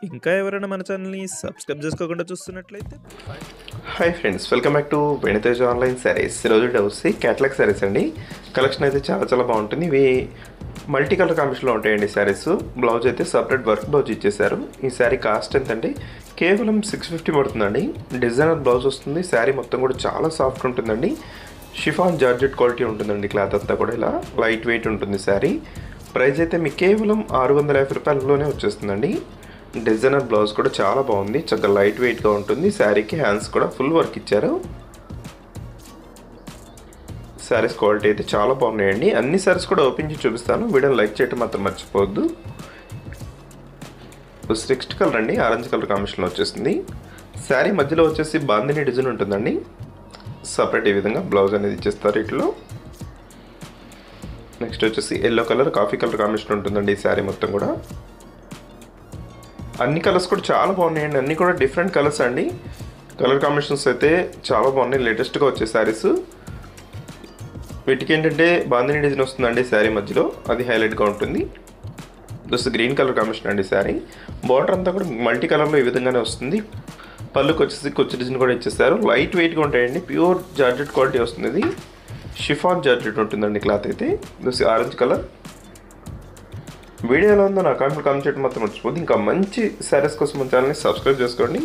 ఇంకా ఎవరైనా మన ఛానల్‌ని సబ్స్క్రైబ్ చేసుకోకుండా చూస్తున్నట్లయితే hi friends, welcome back to వెనితేజ్ online saris. ఈరోజు వచ్చి క్యాటలాగ్ శారీస్ అండి. కలెక్షన్ అయితే చాలా బాగుంటుంది. ఇవి మల్టీ కలర్ కాంబినేషన్లో ఉంటాయండి శారీస్. బ్లౌజ్ అయితే సపరేట్ వర్క్ బ్లౌజ్ ఇచ్చేసారు. ఈ శారీ కాస్ట్ ఎంతంటే కేవలం 650 పడుతుందండి. డిజైనర్ బ్లౌజ్ వస్తుంది. శారీ మొత్తం కూడా చాలా సాఫ్ట్ ఉంటుందండి. షిఫాన్ జార్జెట్ క్వాలిటీ ఉంటుందండి. క్లాత్ అంతా కూడా ఇలా లైట్ వెయిట్ ఉంటుంది శారీ. ప్రైస్ అయితే మీకు కేవలం 650 రూపాయలలోనే వచ్చేస్తుందండి. డిజైనర్ బ్లౌజ్ కూడా చాలా బాగుంది. చక్కగా లైట్ వెయిట్గా ఉంటుంది. శారీకి హ్యాండ్స్ కూడా ఫుల్ వర్క్ ఇచ్చారు. శారీస్ క్వాలిటీ అయితే చాలా బాగున్నాయండి. అన్ని శారీస్ కూడా ఓపెన్ చేసి చూపిస్తాను. వీడియోని లైక్ చేయడం మాత్రం మర్చిపోవద్దు. 6 కలర్ అండి, ఆరెంజ్ కలర్ కాంబినేషన్లో వచ్చేసింది. శారీ మధ్యలో వచ్చేసి బాందిని డిజైన్ ఉంటుందండి. సపరేట్ ఈ విధంగా బ్లౌజ్ అనేది ఇచ్చేస్తారు ఇట్లో. నెక్స్ట్ వచ్చేసి yellow colour, coffee colour combination ఉంటుందండి ఈ శారీ మొత్తం కూడా. అన్ని కలర్స్ కూడా చాలా బాగున్నాయండి. అన్నీ కూడా డిఫరెంట్ కలర్స్ అండి. కలర్ కాంబినేషన్స్ అయితే చాలా బాగున్నాయి. లేటెస్ట్గా వచ్చే శారీస్. వీటికి ఏంటంటే బాందిని డిజైన్ వస్తుందండి శారీ మధ్యలో, అది హైలైట్గా ఉంటుంది. జస్ట్ గ్రీన్ కలర్ కాంబినేషన్ అండి శారీ. బార్డర్ అంతా కూడా మల్టీ కలర్లో ఈ విధంగానే వస్తుంది. పళ్ళుకి వచ్చేసి కొచ్చి డిజైన్ కూడా ఇచ్చేస్తారు. లైట్ వెయిట్గా ఉంటాయండి. ప్యూర్ జార్జెట్ క్వాలిటీ వస్తుంది. ఇది షిఫాన్ జార్జెట్ ఉంటుందండి క్లాత్ అయితే. Just orange colour. వీడియోలో ఉందో నా కామెంట్ చేయడం మాత్రం మర్చిపోద్దు. ఇంకా మంచి శారీస్ కోసం మన ఛానల్ని సబ్స్క్రైబ్ చేసుకోండి.